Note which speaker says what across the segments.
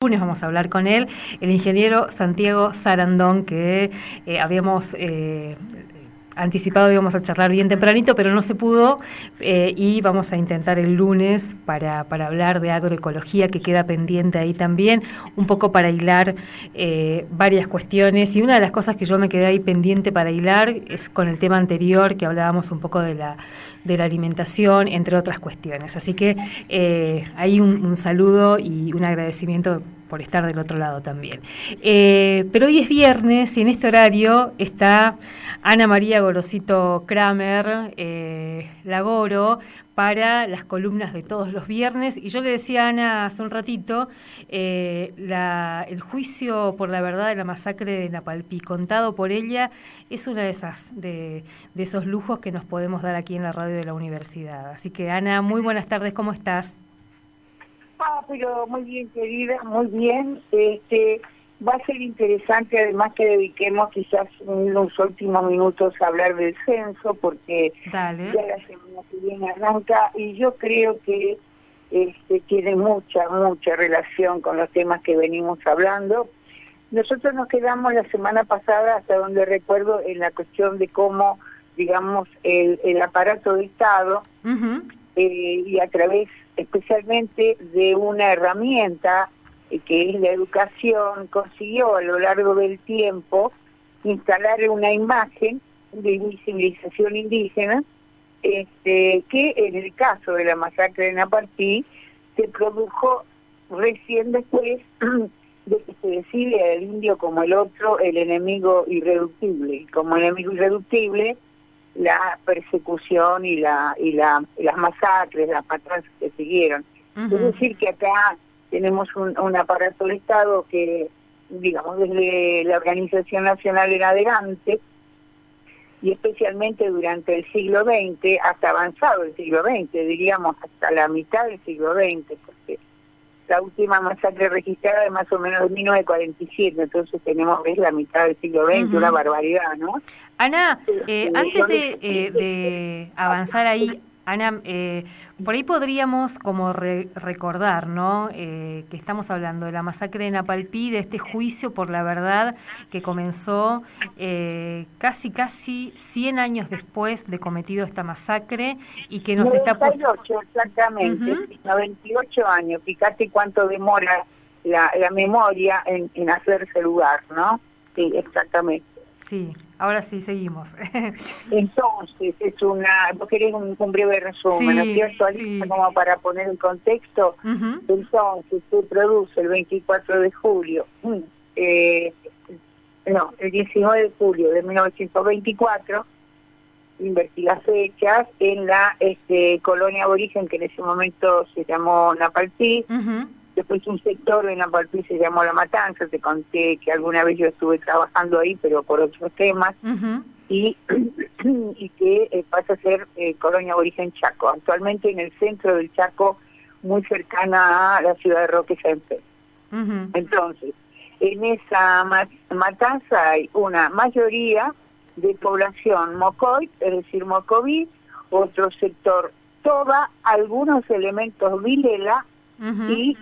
Speaker 1: Lunes vamos a hablar con él, el ingeniero Santiago Sarandón, que habíamos anticipado, íbamos a charlar bien tempranito, pero no se pudo, y vamos a intentar el lunes para hablar de agroecología, que queda pendiente ahí también, un poco para hilar varias cuestiones, y una de las cosas que yo me quedé ahí pendiente para hilar es con el tema anterior, que hablábamos un poco de la alimentación, entre otras cuestiones. Así que hay un saludo y un agradecimiento por estar del otro lado también. Pero hoy es viernes y en este horario está Ana María Gorosito Kramer, la Goro, para las columnas de todos los viernes. Y yo le decía a Ana hace un ratito, el juicio por la verdad de la masacre de Napalpí, contado por ella, es una de esos lujos que nos podemos dar aquí en la radio de la universidad. Así que, Ana, muy buenas tardes, ¿cómo estás?
Speaker 2: Pero muy bien, querida, muy bien. Va a ser interesante, además, que dediquemos quizás unos últimos minutos a hablar del censo, porque
Speaker 1: Dale.
Speaker 2: ya la semana que viene arranca, y yo creo que tiene mucha relación con los temas que venimos hablando. Nosotros nos quedamos la semana pasada, hasta donde recuerdo, en la cuestión de cómo, digamos, el aparato de Estado, y a través especialmente de una herramienta que es la educación, consiguió a lo largo del tiempo instalar una imagen de visibilización indígena, que en el caso de la masacre de Napalpí se produjo recién después de que se decide al indio como el otro, el enemigo irreductible. Como enemigo irreductible, la persecución y las masacres, las matanzas que siguieron. Es decir, que acá tenemos un aparato del Estado que, digamos, desde la Organización Nacional en adelante, y especialmente durante el siglo XX, hasta avanzado el siglo XX, diríamos hasta la mitad del siglo XX, porque la última masacre registrada es más o menos de 1947, entonces tenemos, ves, la mitad del siglo XX, una barbaridad, ¿no?
Speaker 1: Ana, antes de avanzar ahí, Ana, por ahí podríamos como recordar, ¿no? Que estamos hablando de la masacre de Napalpí, de este juicio por la verdad que comenzó casi 100 años después de cometido esta masacre y que nos está
Speaker 2: 98, exactamente, 98 años. Fíjate cuánto demora la memoria en hacerse lugar, ¿no? Sí, exactamente.
Speaker 1: Sí, ahora sí, seguimos.
Speaker 2: Entonces, vos querés un breve resumen, ¿no es cierto, Alicia? Como para poner en contexto. Entonces, se produce el 24 de julio, el 19 de julio de 1924, invertí las fechas, en la colonia aborigen, que en ese momento se llamó Napalpí. Después un sector de Napalpí se llamó La Matanza. Te conté que alguna vez yo estuve trabajando ahí, pero por otros temas, y que pasa a ser colonia aborigen Chaco, actualmente en el centro del Chaco, muy cercana a la ciudad de Roque San Pedro. Entonces, en esa matanza hay una mayoría de población mocoy, es decir, mocoví, otro sector toba, algunos elementos vilela, y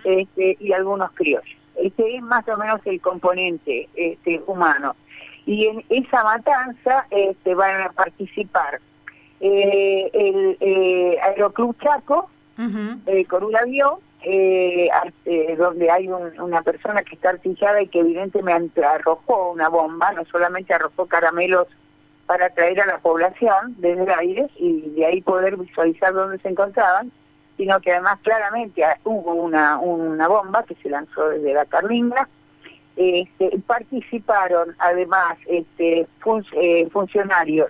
Speaker 2: algunos criollos. Este es más o menos el componente humano. Y en esa matanza van a participar el Aeroclub Chaco, con un avión, donde hay una persona que está artillada y que evidentemente arrojó una bomba, no solamente arrojó caramelos para atraer a la población desde el aire y de ahí poder visualizar dónde se encontraban, sino que además claramente hubo una bomba que se lanzó desde la Carlinga. Participaron además funcionarios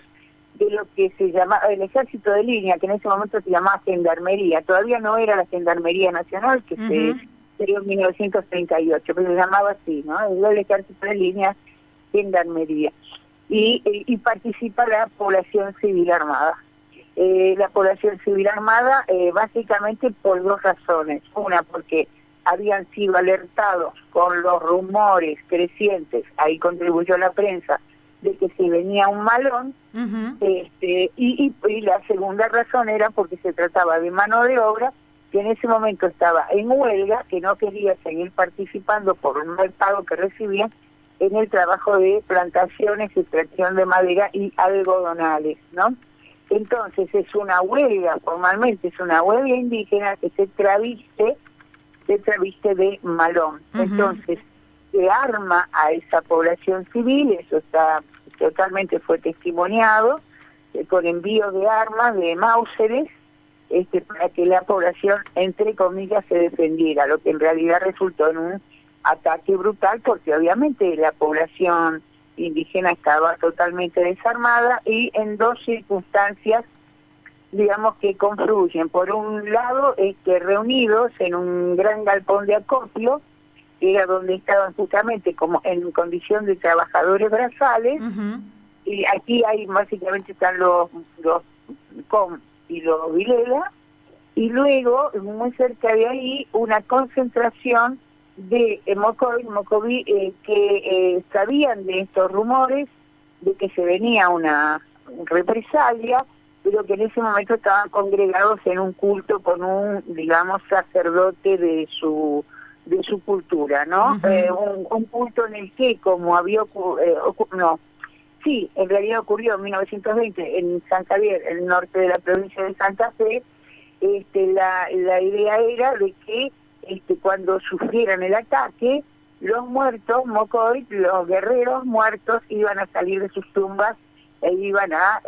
Speaker 2: de lo que se llamaba el Ejército de Línea, que en ese momento se llamaba Gendarmería. Todavía no era la Gendarmería Nacional, que se creó en 1938, pero se llamaba así, ¿no? El Ejército de Línea, Gendarmería. Y participa la población civil armada. La población civil armada, básicamente por dos razones. Una, porque habían sido alertados con los rumores crecientes, ahí contribuyó la prensa, de que se venía un malón, y la segunda razón era porque se trataba de mano de obra que en ese momento estaba en huelga, que no quería seguir participando por un mal pago que recibían en el trabajo de plantaciones, extracción de madera y algodonales, ¿no? Entonces es una huelga, formalmente es una huelga indígena que se traviste de malón. Entonces se arma a esa población civil, eso está totalmente fue testimoniado, con envío de armas, de Mauseres, para que la población, entre comillas, se defendiera, lo que en realidad resultó en un ataque brutal, porque obviamente la población indígena estaba totalmente desarmada y en dos circunstancias, digamos, que confluyen. Por un lado, reunidos en un gran galpón de acopio, que era donde estaban justamente como en condición de trabajadores brazales, y aquí hay básicamente están los Com y los Vilela, y luego, muy cerca de ahí, una concentración de Mocoví, que sabían de estos rumores, de que se venía una represalia, pero que en ese momento estaban congregados en un culto con un, digamos, sacerdote de su cultura, ¿no? Un culto en el que, como había sí, en realidad ocurrió en 1920 en San Javier, el norte de la provincia de Santa Fe. La idea era de que cuando sufrieran el ataque, los muertos, Mocoy, los guerreros muertos, iban a salir de sus tumbas e iban a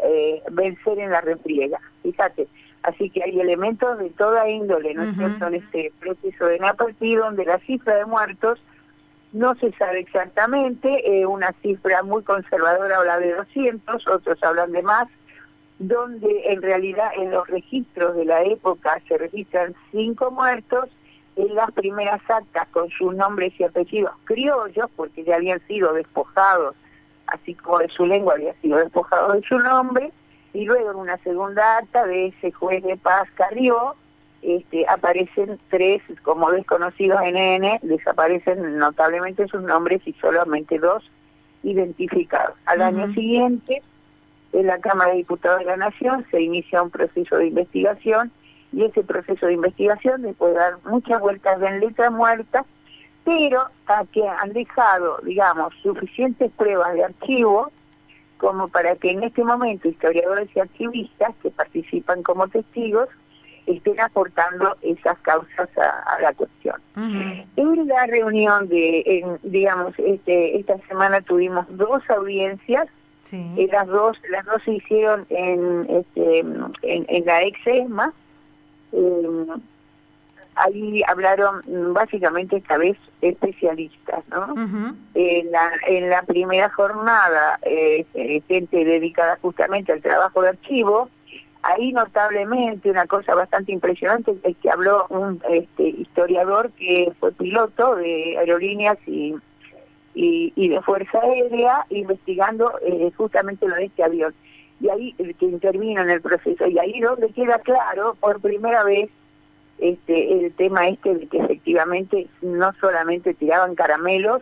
Speaker 2: vencer en la refriega. Fíjate, así que hay elementos de toda índole, ¿no es cierto?, en este proceso de Napartí, donde la cifra de muertos no se sabe exactamente, una cifra muy conservadora habla de 200, otros hablan de más, donde en realidad en los registros de la época se registran 5 muertos, en las primeras actas con sus nombres y apellidos criollos, porque ya habían sido despojados, así como de su lengua había sido despojado de su nombre, y luego en una segunda acta de ese juez de paz Carrió, aparecen 3 como desconocidos NN, desaparecen notablemente sus nombres y solamente 2 identificados. Al año siguiente, en la Cámara de Diputados de la Nación se inicia un proceso de investigación, y ese proceso de investigación, después de dar muchas vueltas en letra muerta, pero a que han dejado, digamos, suficientes pruebas de archivo como para que en este momento historiadores y archivistas que participan como testigos estén aportando esas causas a la cuestión. En la reunión digamos, esta semana tuvimos 2 audiencias. Sí. Las dos se hicieron en la ex-ESMA. Ahí hablaron básicamente esta vez especialistas, ¿no? En la primera jornada, gente dedicada justamente al trabajo de archivo. Ahí notablemente una cosa bastante impresionante es que habló un historiador que fue piloto de aerolíneas y de Fuerza Aérea, investigando justamente lo de este avión. Y ahí que intervino en el proceso, y ahí donde queda claro por primera vez el tema de que efectivamente no solamente tiraban caramelos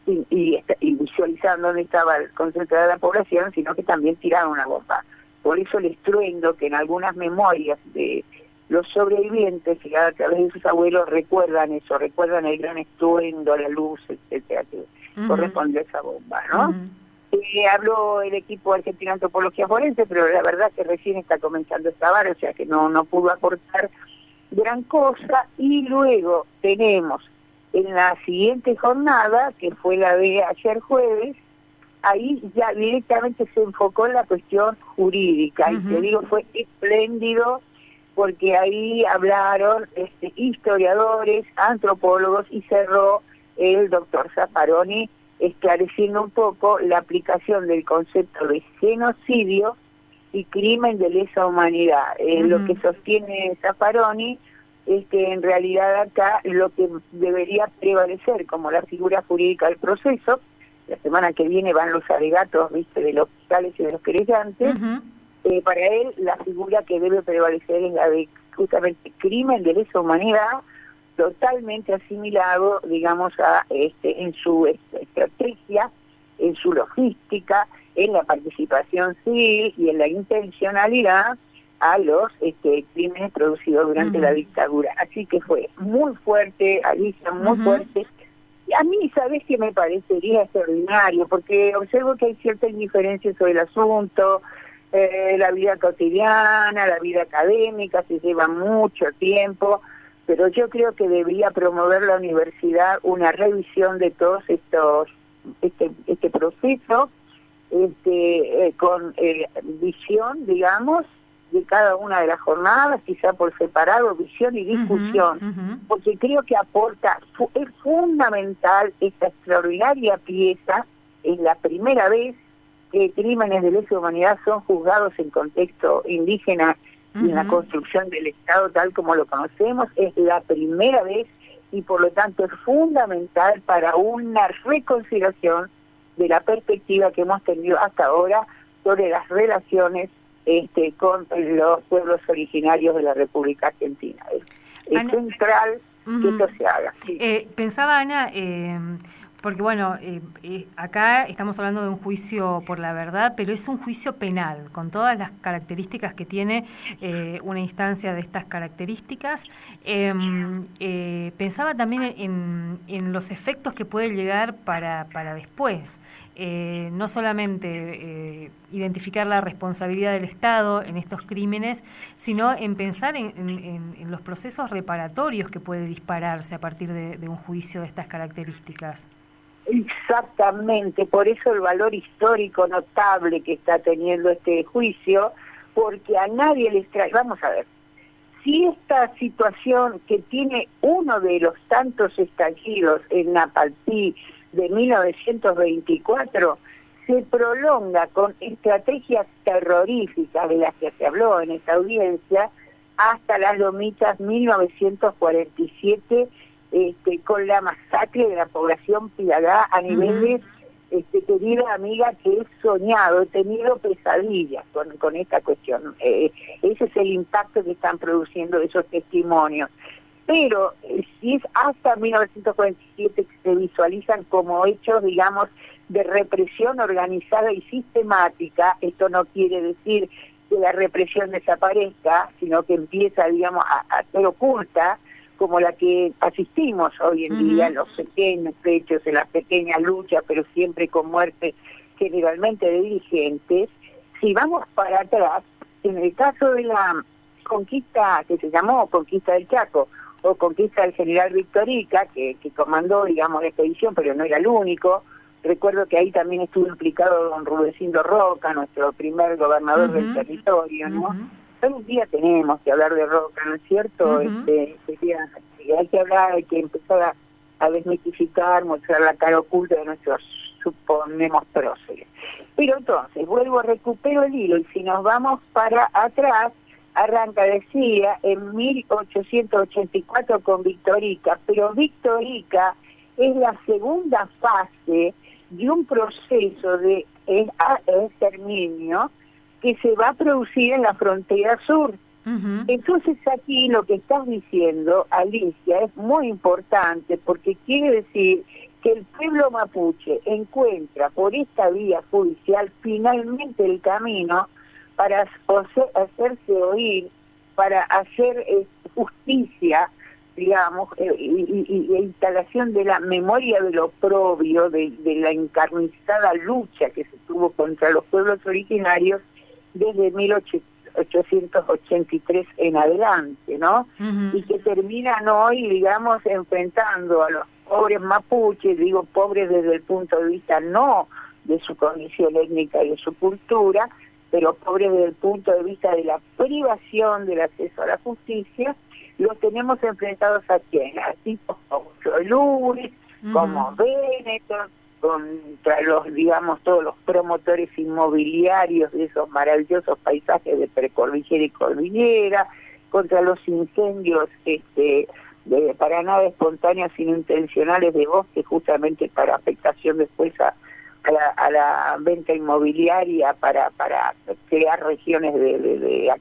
Speaker 2: y visualizaban dónde estaba concentrada la población, sino que también tiraban una bomba. Por eso el estruendo que en algunas memorias de los sobrevivientes, y a través de sus abuelos, recuerdan eso, recuerdan el gran estruendo, la luz, etcétera, que corresponde a esa bomba, ¿no? Habló el equipo argentino de antropología forense, pero la verdad que recién está comenzando esta vara, o sea que no pudo aportar gran cosa. Y luego tenemos en la siguiente jornada, que fue la de ayer jueves, ahí ya directamente se enfocó en la cuestión jurídica, y te digo, fue espléndido, porque ahí hablaron historiadores, antropólogos, y cerró el doctor Zaffaroni esclareciendo un poco la aplicación del concepto de genocidio y crimen de lesa humanidad. Lo que sostiene Zaffaroni es que en realidad acá lo que debería prevalecer como la figura jurídica del proceso, la semana que viene van los alegatos, ¿viste?, de los fiscales y de los querellantes, para él la figura que debe prevalecer es la de justamente crimen de lesa humanidad, totalmente asimilado, digamos, en su estrategia, en su logística, en la participación civil y en la intencionalidad a los crímenes producidos durante la dictadura. Así que fue muy fuerte, Alicia, muy fuerte. Y a mí, ¿sabés qué me parecería extraordinario? Porque observo que hay cierta indiferencia sobre el asunto, la vida cotidiana, la vida académica, se lleva mucho tiempo, pero yo creo que debería promover la universidad una revisión de todos estos, este proceso, con visión, digamos, de cada una de las jornadas, quizá por separado, visión y discusión, porque creo que aporta, es fundamental esta extraordinaria pieza, es la primera vez que crímenes de lesa humanidad son juzgados en contexto indígena y en la construcción del Estado tal como lo conocemos, es la primera vez y por lo tanto es fundamental para una reconsideración de la perspectiva que hemos tenido hasta ahora sobre las relaciones con los pueblos originarios de la República Argentina. Es central que esto se haga. Sí.
Speaker 1: Pensaba, Ana, porque bueno, acá estamos hablando de un juicio por la verdad, pero es un juicio penal, con todas las características que tiene una instancia de estas características. Pensaba también en los efectos que puede llegar para después. No solamente identificar la responsabilidad del Estado en estos crímenes, sino en pensar en los procesos reparatorios que puede dispararse a partir de un juicio de estas características.
Speaker 2: Exactamente, por eso el valor histórico notable que está teniendo este juicio, porque a nadie les trae. Vamos a ver, si esta situación que tiene uno de los tantos estallidos en Napalpí de 1924 se prolonga con estrategias terroríficas de las que se habló en esta audiencia hasta las Lomitas 1947, con la masacre de la población Pilagá a niveles, querida amiga, que he soñado, he tenido pesadillas con esta cuestión. Ese es el impacto que están produciendo esos testimonios. Pero si es hasta 1947 que se visualizan como hechos, digamos, de represión organizada y sistemática, esto no quiere decir que la represión desaparezca, sino que empieza, digamos, a ser oculta, como la que asistimos hoy en día, en los pequeños hechos, en las pequeñas luchas, pero siempre con muerte generalmente de dirigentes. Si vamos para atrás, en el caso de la conquista que se llamó Conquista del Chaco, o conquista del general Victorica, que comandó, digamos, la expedición, pero no era el único. Recuerdo que ahí también estuvo implicado don Rudecindo Roca, nuestro primer gobernador del territorio, ¿no? Hoy en día tenemos que hablar de Roca, ¿no es cierto? Hay que hablar, hay que empezar a desmitificar, mostrar la cara oculta de nuestros, suponemos, próceres. Pero entonces, recupero el hilo, y si nos vamos para atrás, arranca, decía, en 1884 con Victorica, pero Victorica es la segunda fase de un proceso de exterminio que se va a producir en la frontera sur. Entonces aquí lo que estás diciendo, Alicia, es muy importante, porque quiere decir que el pueblo mapuche encuentra por esta vía judicial finalmente el camino para hacerse oír, para hacer justicia, digamos, y instalación de la memoria del oprobio, de la encarnizada lucha que se tuvo contra los pueblos originarios desde 1883 en adelante, ¿no? Y que terminan hoy, digamos, enfrentando a los pobres mapuches, digo pobres desde el punto de vista no de su condición étnica y de su cultura, pero pobres desde el punto de vista de la privación del acceso a la justicia. Los tenemos enfrentados a quién, a tipos como Luis, como Benetton, contra los, digamos, todos los promotores inmobiliarios de esos maravillosos paisajes de precordillera y cordillera, contra los incendios para nada espontáneos sino intencionales de bosque, justamente para afectación después a la venta inmobiliaria, para crear regiones de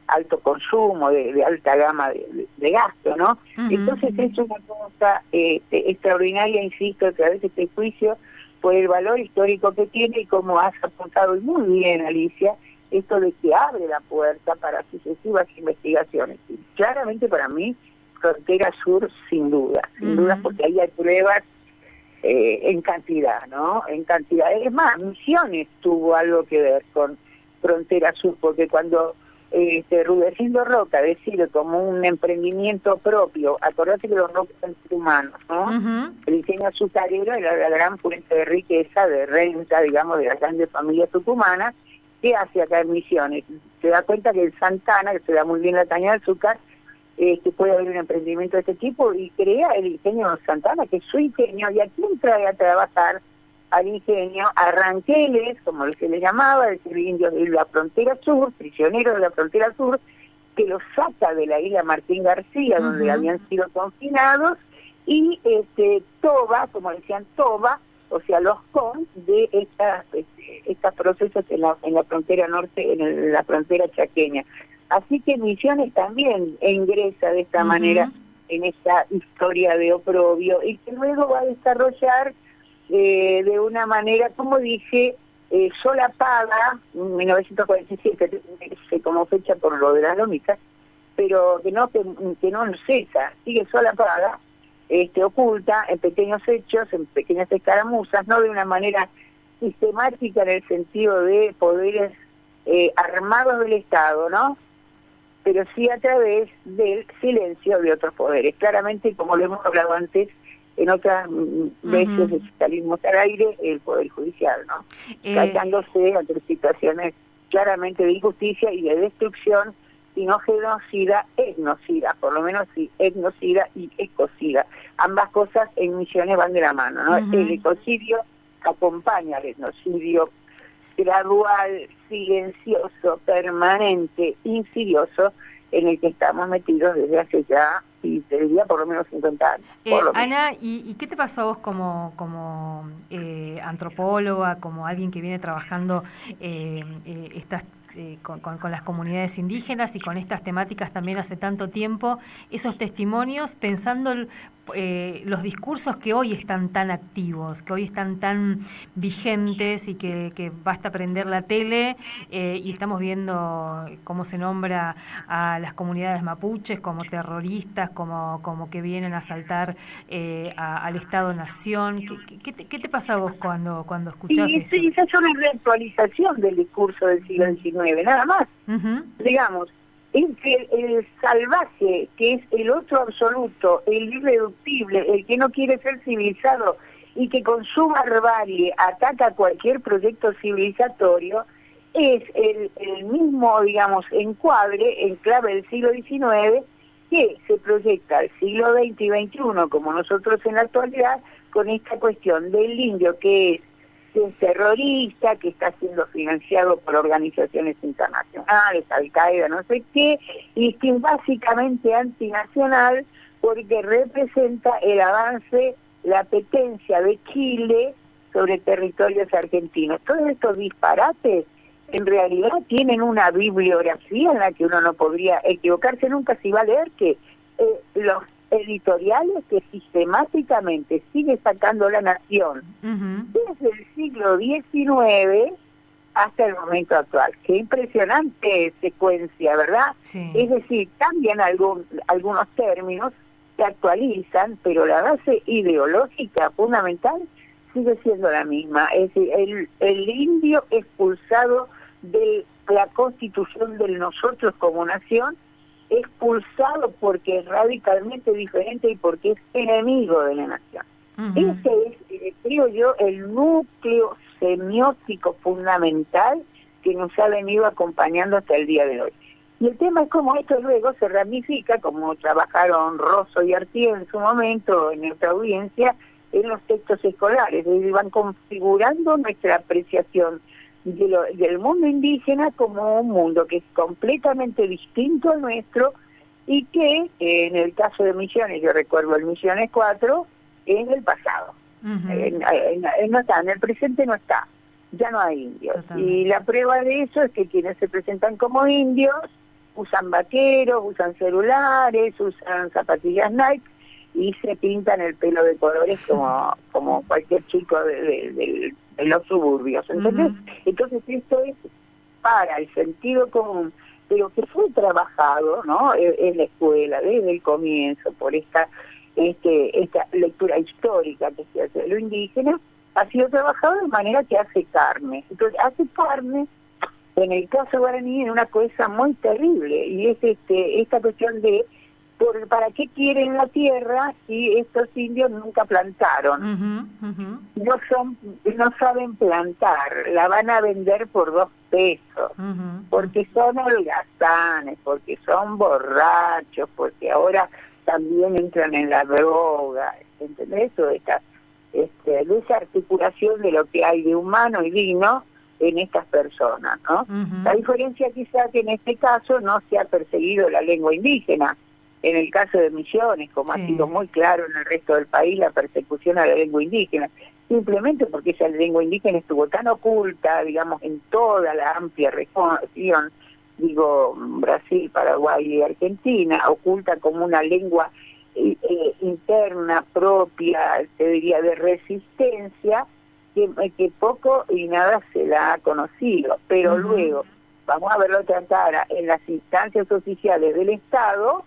Speaker 2: alto consumo, de alta gama de gasto, ¿no? Entonces es una cosa extraordinaria, insisto, a través de este juicio, por el valor histórico que tiene, y como has apuntado muy bien, Alicia, esto de que abre la puerta para sucesivas investigaciones. Y claramente para mí, Frontera Sur, sin duda, porque ahí hay pruebas en cantidad, ¿no? En cantidad. Es más, Misiones tuvo algo que ver con Frontera Sur, porque cuando Rudecindo Roca decide como un emprendimiento propio, acordate que los rocas son humanos, ¿no? El diseño azucarero era la gran fuente de riqueza, de renta, digamos, de las grandes familias tucumanas. ¿Qué hace acá en Misiones? Se da cuenta que en Santana, que se da muy bien la caña de azúcar, que puede haber un emprendimiento de este tipo, y crea el ingenio de Santana, que es su ingenio. ¿Y a quién trae a trabajar al ingenio? A ranqueles, como se le llamaba, es decir, indios de la frontera sur, prisioneros de la frontera sur, que los saca de la isla Martín García, donde habían sido confinados, y toba, como decían, toba, o sea, los con de estos procesos en la frontera norte, en la frontera chaqueña. Así que Misiones también ingresa de esta manera en esta historia de oprobio, y que luego va a desarrollar de una manera, como dije, solapada, 1947, como fecha por lo de las lomitas, pero que no cesa, sigue solapada, oculta en pequeños hechos, en pequeñas escaramuzas, no de una manera sistemática en el sentido de poderes armados del Estado, ¿no? Pero sí a través del silencio de otros poderes. Claramente, como lo hemos hablado antes, en otras veces salimos al aire, el Poder Judicial, ¿no? Callándose ante situaciones claramente de injusticia y de destrucción, sino genocida, etnocida, por lo menos sí, etnocida y ecocida. Ambas cosas en Misiones van de la mano, ¿no? El ecocidio acompaña al etnocidio gradual, silencioso, permanente, insidioso, en el que estamos metidos desde hace ya, y te diría, por lo menos 50 años.
Speaker 1: Ana, ¿y qué te pasó a vos como antropóloga, como alguien que viene trabajando con las comunidades indígenas y con estas temáticas también hace tanto tiempo, esos testimonios, pensando los discursos que hoy están tan activos, que hoy están tan vigentes y que basta prender la tele y estamos viendo cómo se nombra a las comunidades mapuches como terroristas, como que vienen a asaltar al Estado-Nación? ¿Qué te pasa a vos cuando escuchás esto?
Speaker 2: Sí, esa es una reactualización del discurso del siglo XIX, nada más. Digamos, es que el salvaje, que es el otro absoluto, el irreductible, el que no quiere ser civilizado y que con su barbarie ataca cualquier proyecto civilizatorio, es el mismo, digamos, encuadre, enclave del siglo XIX, que se proyecta al siglo XX y XXI, como nosotros en la actualidad, con esta cuestión del indio que es terrorista, que está siendo financiado por organizaciones internacionales, Al-Qaeda, no sé qué, y que es básicamente antinacional porque representa el avance, la apetencia de Chile sobre territorios argentinos. Todos estos disparates en realidad tienen una bibliografía en la que uno no podría equivocarse nunca si va a leer que los editoriales que sistemáticamente sigue sacando La Nación desde el siglo XIX hasta el momento actual. Qué impresionante secuencia, ¿verdad?
Speaker 1: Sí.
Speaker 2: Es decir, cambian algunos términos, se actualizan, pero la base ideológica fundamental sigue siendo la misma. Es decir, el indio expulsado de la constitución del nosotros como nación, expulsado porque es radicalmente diferente y porque es enemigo de la nación. Ese es, creo yo, el núcleo semiótico fundamental que nos ha venido acompañando hasta el día de hoy. Y el tema es cómo esto luego se ramifica, como trabajaron Rosso y Artieda en su momento en nuestra audiencia, en los textos escolares, y van configurando nuestra apreciación del mundo indígena como un mundo que es completamente distinto al nuestro y que en el caso de Misiones, yo recuerdo el Misiones 4, es del pasado. No está, en el presente no está, ya no hay indios. Totalmente. Y la prueba de eso es que quienes se presentan como indios usan vaqueros, usan celulares, usan zapatillas Nike y se pintan el pelo de colores como cualquier chico de los suburbios, ¿entendés? Entonces esto es para el sentido común, pero que fue trabajado, ¿no?, en la escuela desde el comienzo por esta lectura histórica que se hace de lo indígena, ha sido trabajado de manera que hace carne. Entonces, hace carne, en el caso guaraní, en una cosa muy terrible, y es esta cuestión de ¿para qué quieren la tierra si estos indios nunca plantaron? No saben plantar, la van a vender por 2 pesos, porque son holgazanes, porque son borrachos, porque ahora también entran en la droga, ¿entendés? De esa articulación de lo que hay de humano y digno en estas personas, ¿no? La diferencia quizá que en este caso no se ha perseguido la lengua indígena. En el caso de Misiones, como ha sido muy claro en el resto del país, la persecución a la lengua indígena, simplemente porque esa lengua indígena estuvo tan oculta, digamos, en toda la amplia región, digo, Brasil, Paraguay y Argentina, oculta como una lengua interna, propia, te diría, de resistencia, que poco y nada se la ha conocido. Pero luego, vamos a ver la otra cara, en las instancias oficiales del Estado,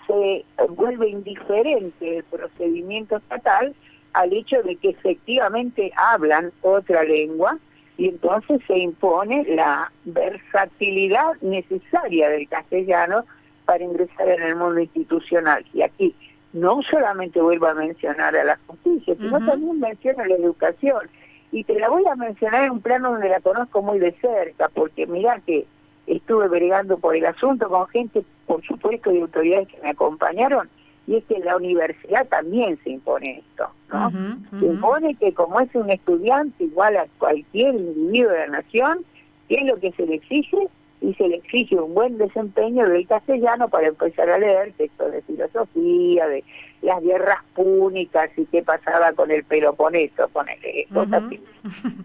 Speaker 2: se vuelve indiferente el procedimiento estatal al hecho de que efectivamente hablan otra lengua, y entonces se impone la versatilidad necesaria del castellano para ingresar en el mundo institucional. Y aquí no solamente vuelvo a mencionar a la justicia, sino también menciono a la educación. Y te la voy a mencionar en un plano donde la conozco muy de cerca, porque mirá que estuve bregando por el asunto con gente, por supuesto, de autoridades que me acompañaron, y es que en la universidad también se impone esto, ¿no? Se impone que como es un estudiante igual a cualquier individuo de la nación, ¿qué es lo que se le exige? Y se le exige un buen desempeño del castellano para empezar a leer textos de filosofía, de las guerras púnicas y qué pasaba con el Peloponeso, ponele cosas así.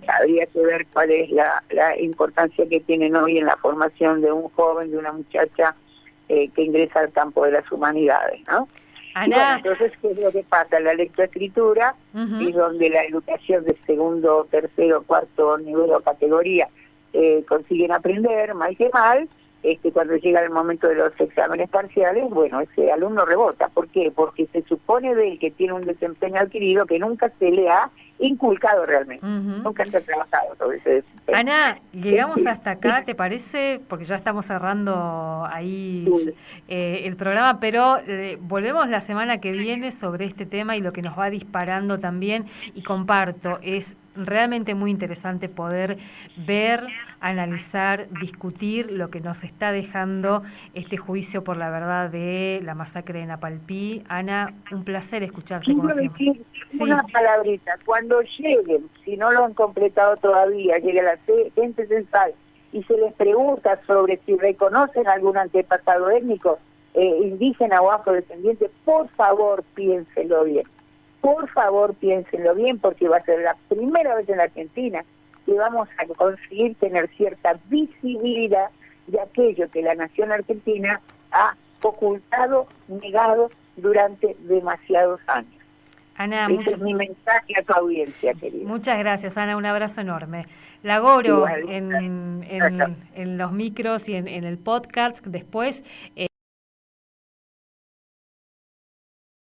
Speaker 2: Habría que ver cuál es la importancia que tienen hoy en la formación de un joven, de una muchacha que ingresa al campo de las humanidades, ¿no? Y bueno, entonces, ¿qué es lo que pasa? La lectoescritura, y donde la educación de segundo, tercero, cuarto nivel o categoría consiguen aprender, mal que mal, cuando llega el momento de los exámenes parciales, bueno, ese alumno rebota. ¿Por qué? Porque se supone de él que tiene un desempeño adquirido que nunca se le ha inculcado realmente, nunca se ha trabajado sobre ese desempeño.
Speaker 1: Ana, llegamos hasta acá, ¿te parece? Porque ya estamos cerrando ahí el programa, pero volvemos la semana que viene sobre este tema y lo que nos va disparando también, y comparto, es realmente muy interesante poder ver, analizar, discutir lo que nos está dejando este juicio por la verdad de la masacre de Napalpí. Ana, un placer escucharte como siempre.
Speaker 2: Una palabrita, cuando lleguen, si no lo han completado todavía, llega la gente censal y se les pregunta sobre si reconocen algún antepasado étnico, indígena o afrodescendiente, por favor piénsenlo bien. Por favor, piénsenlo bien, porque va a ser la primera vez en la Argentina que vamos a conseguir tener cierta visibilidad de aquello que la nación argentina ha ocultado, negado durante demasiados años.
Speaker 1: Ana,
Speaker 2: ese es mi mensaje a tu audiencia, querida.
Speaker 1: Muchas gracias, Ana, un abrazo enorme. La Goro en los micros y en el podcast después.